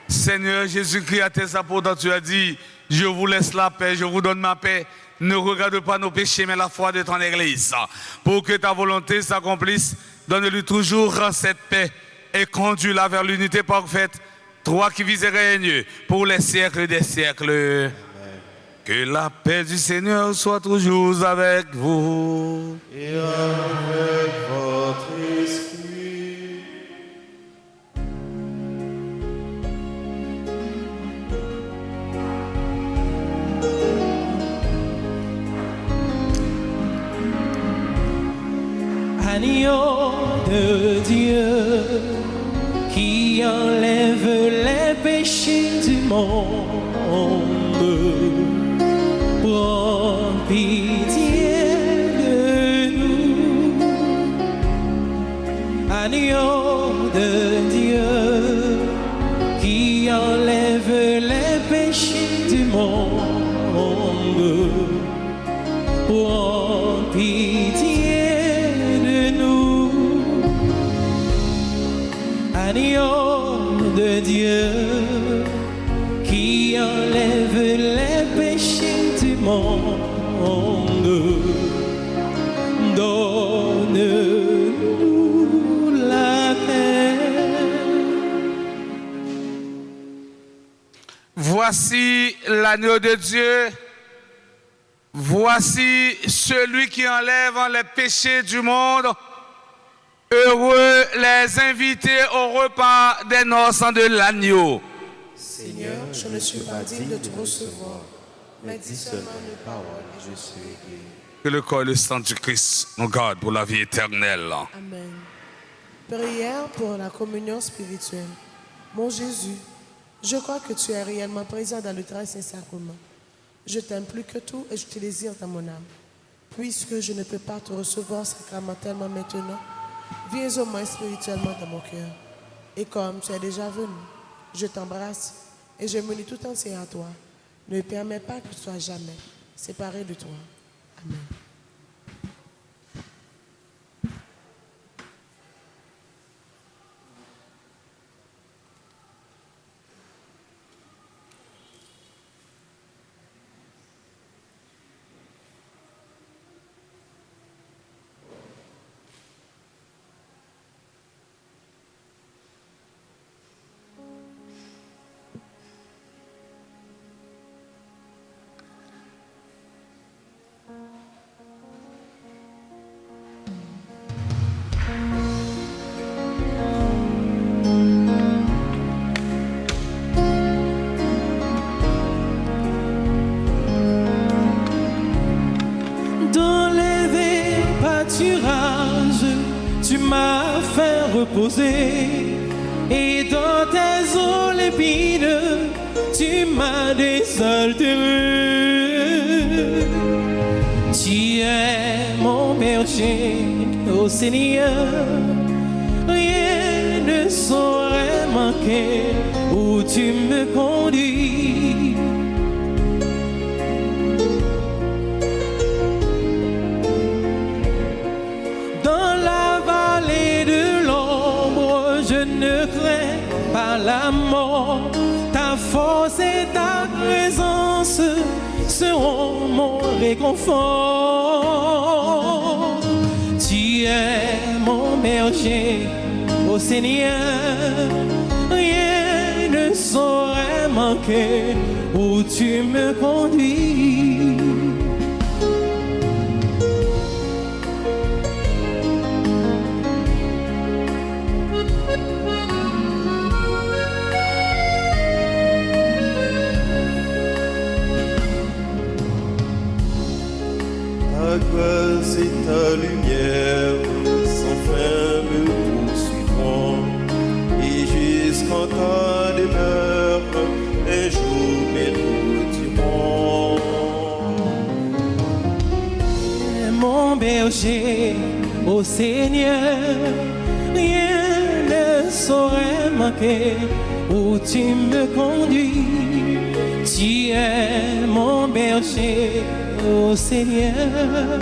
Seigneur Jésus-Christ, à tes apôtres, tu as dit, je vous laisse la paix, je vous donne ma paix. Ne regarde pas nos péchés, mais la foi de ton Église. Pour que ta volonté s'accomplisse, donne-lui toujours cette paix et conduis-la vers l'unité parfaite toi qui vis et règnes pour les siècles des siècles. Que la paix du Seigneur soit toujours avec vous.
Et avec votre esprit.
Agneau de Dieu qui enlève les péchés du monde, prends pitié de nous. Agneau de Dieu qui enlève les péchés du monde, prends pitié de nous. Agneau de Dieu qui enlève les péchés du monde, donne-nous la paix.
Voici l'agneau de Dieu. Voici celui qui enlève les péchés du monde. Heureux les invités au repas des noces de l'agneau.
Seigneur, je ne suis pas digne de te recevoir, mais dis seulement une parole et je serai guéri.
Que le corps et le sang du Christ nous gardent pour la vie éternelle.
Amen. Prière pour la communion spirituelle. Mon Jésus, je crois que tu es réellement présent dans le très saint sacrement. Je t'aime plus que tout et je te désire dans mon âme. Puisque je ne peux pas te recevoir sacramentellement maintenant, viens au moins spirituellement dans mon cœur. Et comme tu es déjà venu, je t'embrasse et je me lie tout entier à toi. Ne permets pas que je sois jamais séparé de toi. Amen.
Tu m'as fait reposer et dans tes eaux lépides, tu m'as désaltéré. Tu es mon berger, ô Seigneur, rien ne saurait manquer où tu me conduis. Ne crains pas la mort, ta force et ta présence seront mon réconfort. Tu es mon berger, ô Seigneur, rien ne saurait manquer où tu me conduis.
Ta grâce et ta lumière sans fin me poursuivront, et jusqu'en ta demeure, un jour mes nous diront.
Mon berger, ô Seigneur, rien ne saurait manquer où tu me conduis. Tu es mon berger, ô Seigneur,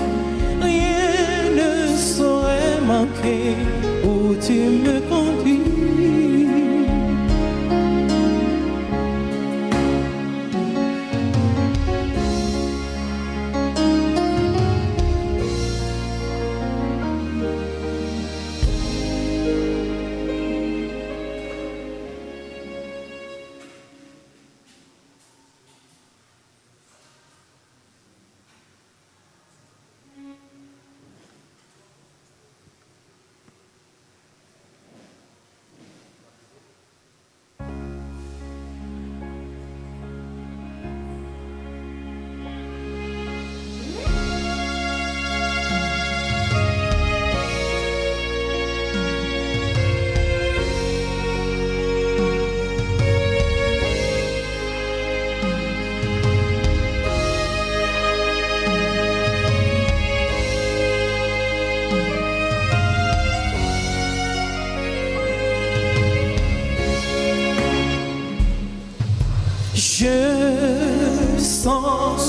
rien ne saurait manquer où tu me conduis.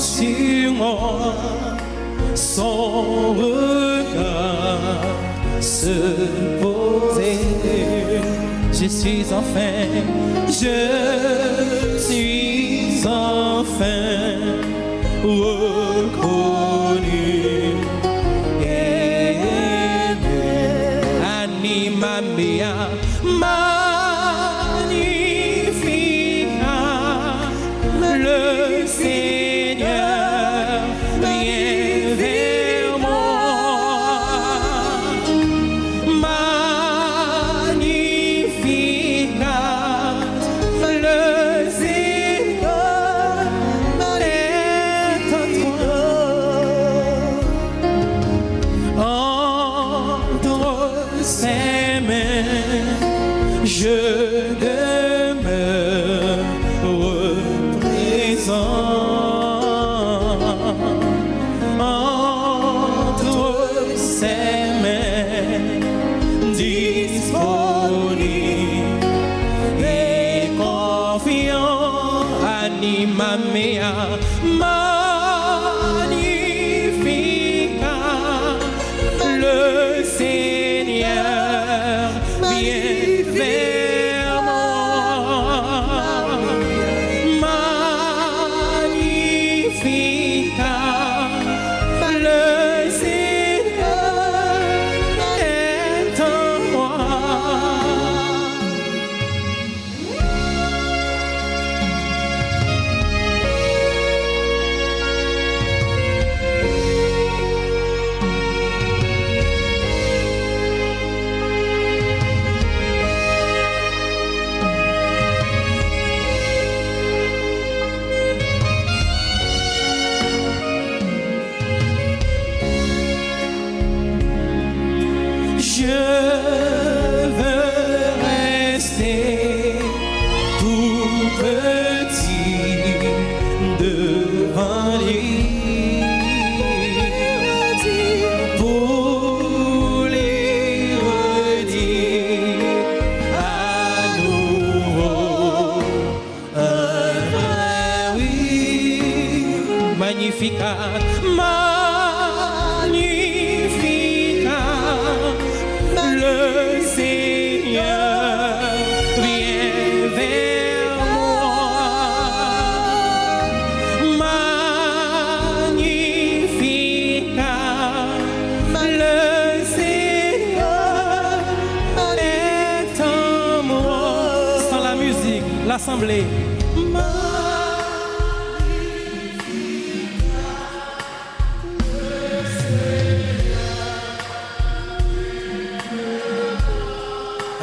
sur moi, son regard se poser. Je suis enfin reconnu. Anima mea, magnifica, le Seigneur vient vers moi. Magnifica, le Seigneur est en toi. Entre ses mains, je demeure présent. Entre ses mains, disponible et confiant, anima mea, magnifica, le Seigneur vient vers moi. Magnifica, le Seigneur est en moi. Je veux rester tout petit devant lui pour lui redire à nouveau un vrai oui. Magnificat, magnificat, le Seigneur vient vers moi. Magnificat, le Seigneur est en moi. Sans la musique, l'assemblée.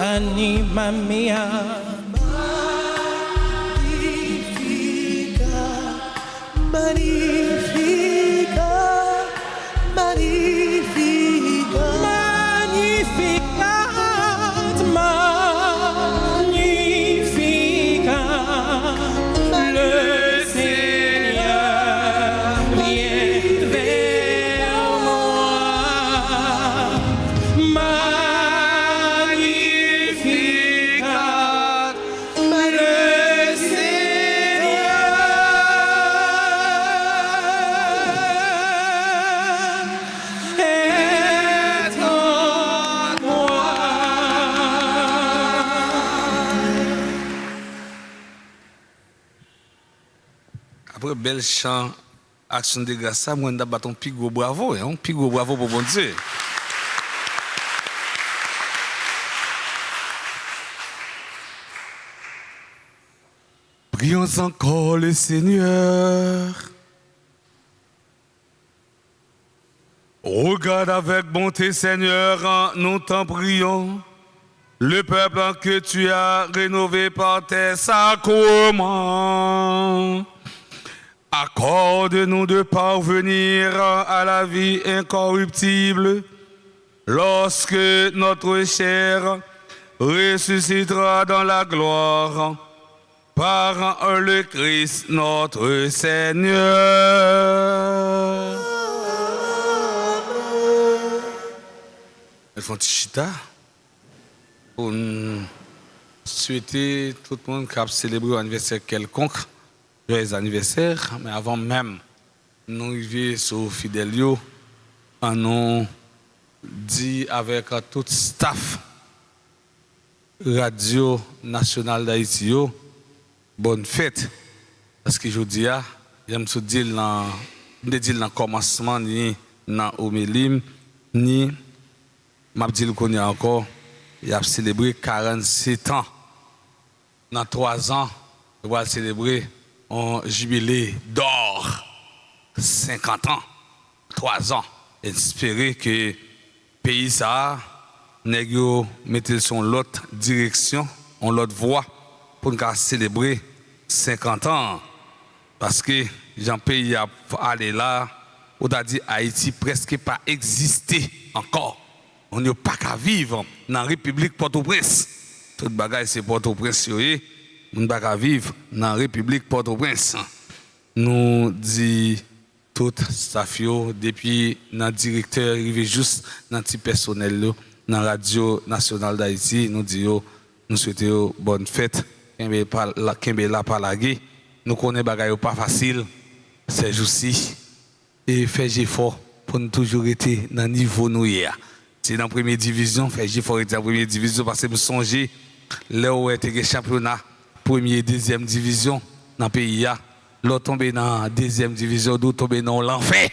Anima mea,
Magnifica, magnifica, magnifica,
magnificat, magnifica, le Seigneur vient vers moi. Magnificat, le Seigneur est en moi.
Après bel chant, action de grâce, ça, moi, on a battu un plus gros bravo, un plus gros bravo pour bon Dieu. Prions encore le Seigneur. Regarde avec bonté, Seigneur, nous t'en prions. Le peuple que tu as rénové par tes sacrements. Accorde-nous de parvenir à la vie incorruptible lorsque notre chair ressuscitera dans la gloire par le Christ notre Seigneur. Elles font chita pour nous souhaiter tout le monde qui a célébré un anniversaire quelconque, joyeux anniversaire, mais avant même nous arrivons sur Fidelio, on nous dit avec tout staff Radio Nationale d'Haïti, bonne fête. Parce que je dis, je me suis dit dans le commencement, ni dans l'homélie, ni m'a dit qu'on y a encore, il a célébré 47 ans. Dans 3 ans, il va célébrer un jubilé d'or. 50 ans, 3 ans. Espérer que le pays ça, nèg mette son l'autre direction, on l'autre voie pour nous célébrer 50 ans. Parce que Jean pays a allé là, on a dit Haïti presque pas existé encore. On n'a pas qu'à vivre dans la République Port-au-Prince. Tout bagage c'est Port-au-Prince, on n'a pas qu'à vivre dans la République Port-au-Prince. Nous dit tout staff depuis notre directeur arrivé juste dans petit personnel dans la Radio Nationale d'Haïti, nous disons nous souhaitons bonne fête. Kembe la palagé, nous connaissons bagaille pas facile ces jours-ci et faire effort pour nous toujours être dans le niveau nous hier. C'est dans la première division, faire effort être dans la première division parce que nous songeons là où était le championnat première et deuxième division dans le pays là. L'autre tombé dans la deuxième division, l'autre tombé dans l'enfer.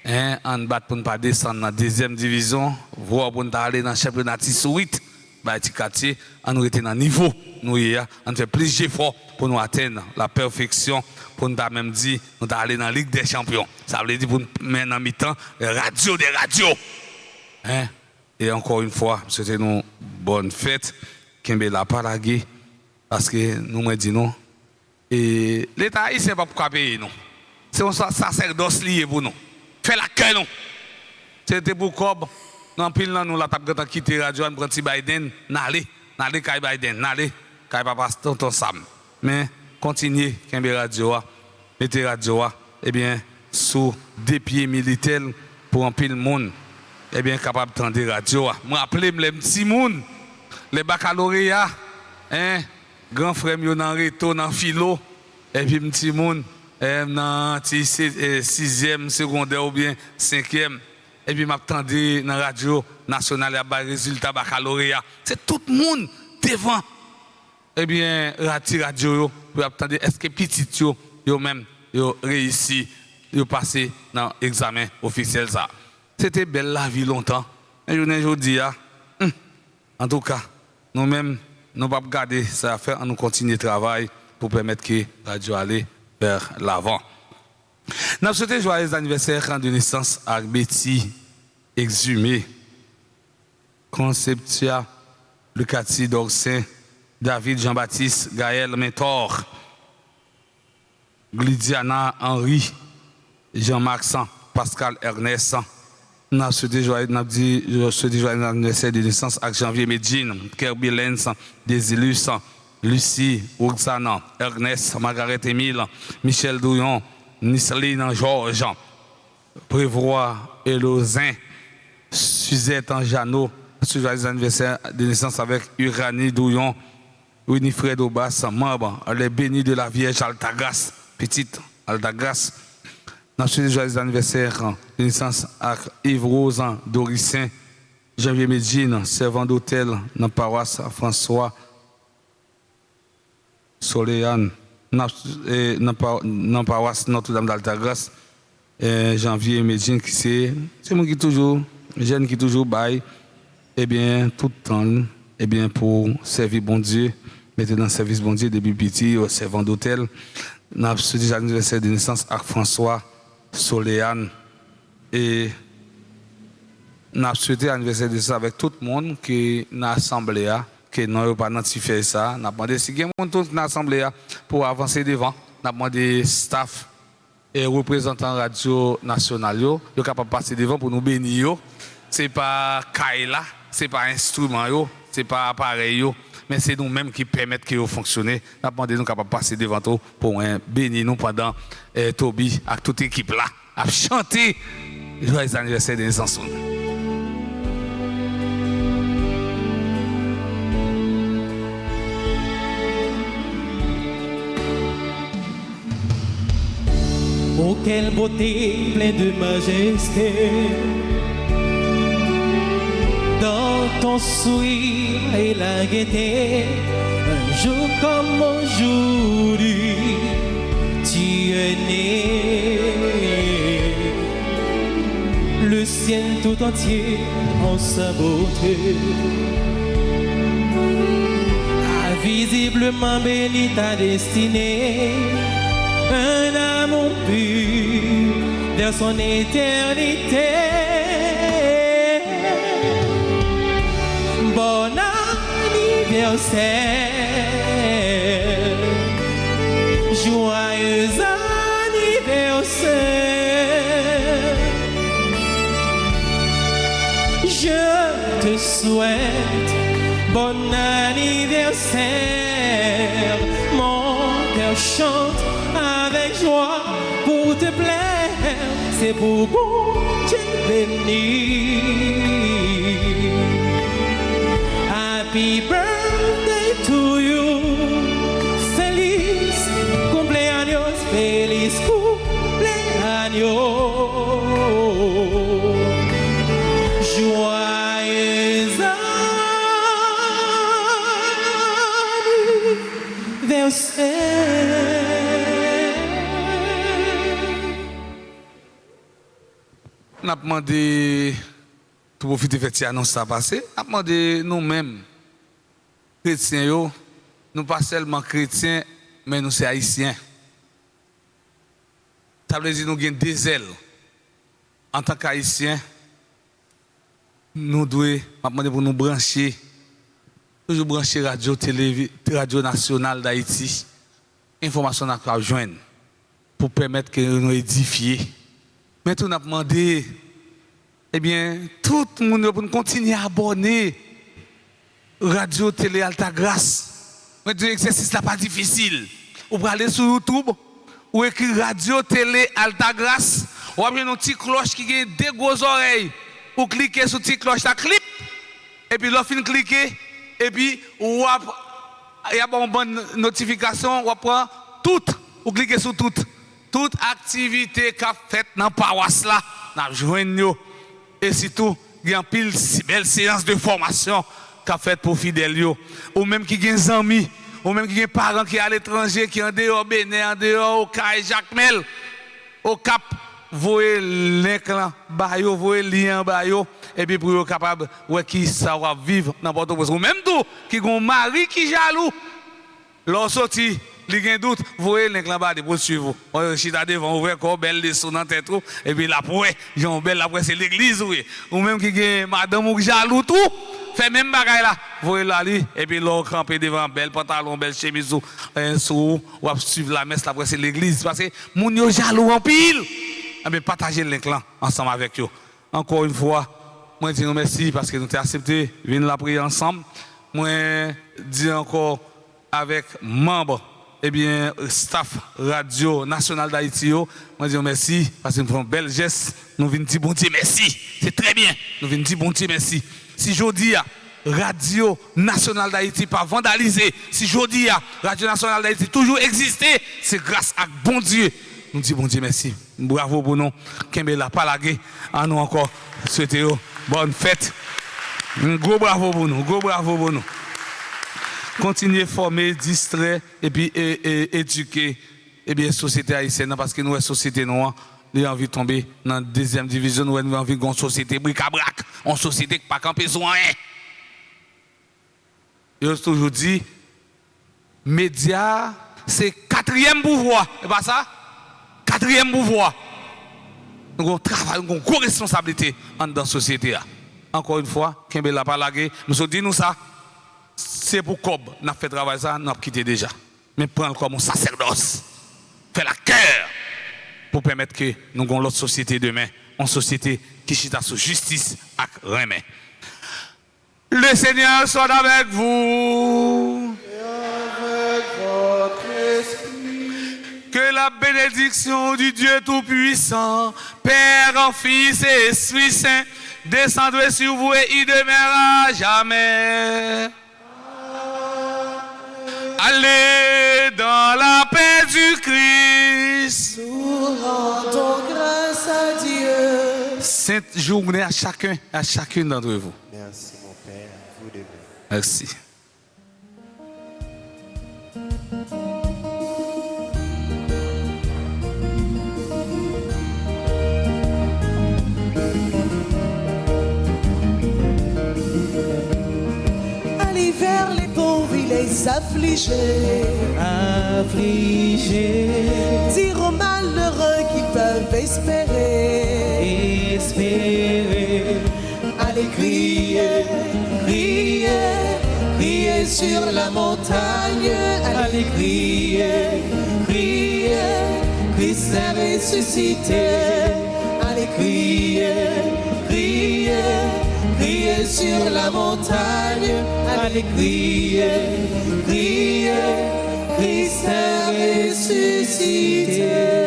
On bat pour ne pas descendre dans la deuxième division, voir pour ne aller dans le championnat 8, bah quartier, on était dans le niveau nous hier, on fait plus d'efforts pour nous atteindre la perfection, pour nous même dire nous aller dans la Ligue des Champions. Ça veut dire pour nous mettre en mi-temps radio des radios. Et encore une fois, c'était une bonne fête, Kembe la palagé parce que nous me dit non. Et l'État haïtien pas pour payer nous. C'est un sacerdoce lié pour nous. Fais la queue nous. C'était pour Cob. Dans pile là nous la table quitter radio on prend petit Biden, n'allez kay Biden, n'allez kay papa tonton Sam. Mais continuez Kembe radio mettez radio bien sous des pieds militaires pour un pile monde bien capable d'entendre radio. Me rappeler les petits monde, les baccalauréats grand frère yo dans réto dans philo et puis petit monde dans 6e secondaire ou bien 5e et puis m'attendais dans radio nationale à résultat baccalauréat c'est tout le monde devant et bien radio pour attendre est-ce que petit yo même yo réussi yo passé dans examen officiel ça c'était belle la vie longtemps et je dis en tout cas nous même nous ne pouvons pas garder ça à faire, on nous continue le travail pour permettre que la radio aille vers l'avant. Nous souhaitons joyeux anniversaire de naissance à Betty Exhumé, Conceptia, Lucati Dorsin, David Jean-Baptiste, Gaël Mentor, Glydiana Henri, Jean-Marc San, Pascal Ernest. Nous souhaitons joyeux anniversaire de naissance à Janvier Medine, Kirby Lenz, Désilus, Lucie, Roxana, Ernest, Margaret Emile, Michel Douillon, Nisseline Georges, Prévoit Elozin, Suzette Anjano, joyeux anniversaire de naissance avec Uranie Douillon, Winifred Aubas, membre, les bénis de la Vierge Altagrace, petite Altagrace. Nous souhaitons joyeux anniversaire de naissance à Yves Rose, Dorissin, Janvier Medine, servant d'hôtel dans la paroisse François Soléane, dans la paroisse Notre-Dame d'Altagrace, Janvier Medine, qui c'est moi qui toujours, jeune qui toujours baille, et bien tout le temps, et bien pour servir bon Dieu, mettre dans le service bon Dieu depuis petit, servant d'hôtel. Nous souhaitons joyeux anniversaire de naissance à François Soléane et nous avons souhaité l'anniversaire de ça avec tout le monde qui est dans l'Assemblée, qui n'a pas fait ça. Nous avons demandé si il y a des gens dans l'Assemblée pour avancer devant. Nous avons demandé staff et représentants radio nationale, ils sont capables de passer devant pour nous bénir. Ce n'est pas Kaila, ce n'est pas instrument, ce n'est pas appareil, mais c'est nous-mêmes qui permettent qu'ils fonctionnent. Nous avons demandé nous capables de passer devant eux pour bénir nous pendant Toby avec toute l'équipe là, à chanter joyeux anniversaire de naissance.
Oh, quelle beauté pleine de majesté. Dans ton sourire et la gaieté, un jour comme aujourd'hui, tu es né. Le ciel tout entier en sa beauté a visiblement béni ta destinée. Un amour pur vers son éternité. Bon anniversaire, joyeux anniversaire. Je te souhaite bon anniversaire. Mon cœur chante avec joie pour te plaire. C'est pour bon Dieu béni. Happy birthday to you. Feliz cumpleaños, feliz cumpleaños. Joyeux anniversaire.
On a demandé, pour profiter de cette annonce ça passé, on a demandé nous-mêmes, chrétiens, nous pas seulement chrétiens, mais nous sommes haïtiens. Ça veut dire que nous avons des ailes. En tant qu'haïtiens, nous devons demander pour nous brancher, toujours brancher Radio Nationale d'Haïti, information à quoi joindre, pour permettre que nous édifions. Mais tout nous a demandé, eh bien, tout le monde pour continuer à abonner Radio Télé Alta Grâce. Mais l'exercice n'est pas difficile. Vous pouvez aller sur YouTube, ou écrire Radio Télé Alta Grâce, ou avez une petite cloche qui a deux grosses oreilles. Ou cliquez sur la petite cloche, ça clip, et puis l'offre cliquer, et puis il y a une bonne notification, ou prend tout, ou cliquez sur tout. Toute activité qu'a faite dans la paroisse là, nous joignons. Et surtout, il y a une pile belle séance de formation qu'a faite pour fidèles. Ou même qui ont des amis, ou même qui ont des parents qui sont à l'étranger, qui sont en dehors Bénin, en dehors au Caille Jacques Mel, au Cap, voyez l'inclin, voyez le lien, et puis pour être capable de qui ça va vivre n'importe où. Ou même tout, qui ont un mari qui est jaloux, leur sorti. Il y a un doute, vous voyez les là-bas pour suivre. Je suis devant, ouvrir encore belle leçon dans tête et puis la après, j'ai belle après c'est l'église ou même qui est madame ou jaloux tout, fait même bagaille là. Vous voyez là et puis là camper devant belle pantalon, belle chemise ou ou suivre la messe là après c'est l'église parce que moun yo jaloux en pile. Mais partagez le link là ensemble avec eux. Encore une fois, moi dis merci parce que nous t'ai accepté venir la prier ensemble. Moi dis encore avec membres eh bien, staff Radio Nationale d'Haïti, moi dis merci parce que nous faisons un bel geste. Nous venons dire bon Dieu merci. C'est très bien. Nous venons dire bon Dieu merci. Si je dis Radio Nationale d'Haïti pas vandalisé, si je dis Radio Nationale d'Haïti toujours existé, c'est grâce à bon Dieu. Nous disons bon Dieu merci. Bravo pour nous. Kembe la palague. À nous encore souhaiter bonne fête. Un gros bravo pour nous. Gros bravo pour nous. Continuer à former, distraire et puis éduquer la société haïtienne parce que nous, la société noire, nous avons envie de tomber dans la deuxième division, nous avons envie d'une société bric-à-brac, une société qui n'a pas campé sur rien. Je vous toujours dit, médias, c'est quatrième pouvoir, c'est pas ça? Quatrième pouvoir. Nous avons un travail, nous avons une grosse responsabilité dans la société. Encore une fois, Kembe l'a pas lagué, nous avons dit nous ça. C'est pour Cob, nous avons fait travail ça, nous avons quitté déjà. Mais prendre comme un sacerdoce, faire la cœur pour permettre que nous ayons l'autre société demain, une société qui chita sous justice et remet. Le Seigneur soit avec vous.
Et avec votre esprit.
Que la bénédiction du Dieu Tout-Puissant, Père, Fils et Esprit Saint, descendra sur vous et y demeurera jamais. Allez dans la paix du Christ. Église,
nous rendons grâce à Dieu.
sainte journée à chacune d'entre vous.
Merci mon Père, vous de même.
Merci.
Allez vers les pauvres et les affligés.
Affligés,
Dire aux malheureux qu'ils peuvent espérer.
espérez,
Allez crier, crier, crier sur la montagne. Allez crier, crier, Christ est ressuscité. Allez crier, crier, crier sur la montagne. Allez crier, crier, Christ est ressuscité.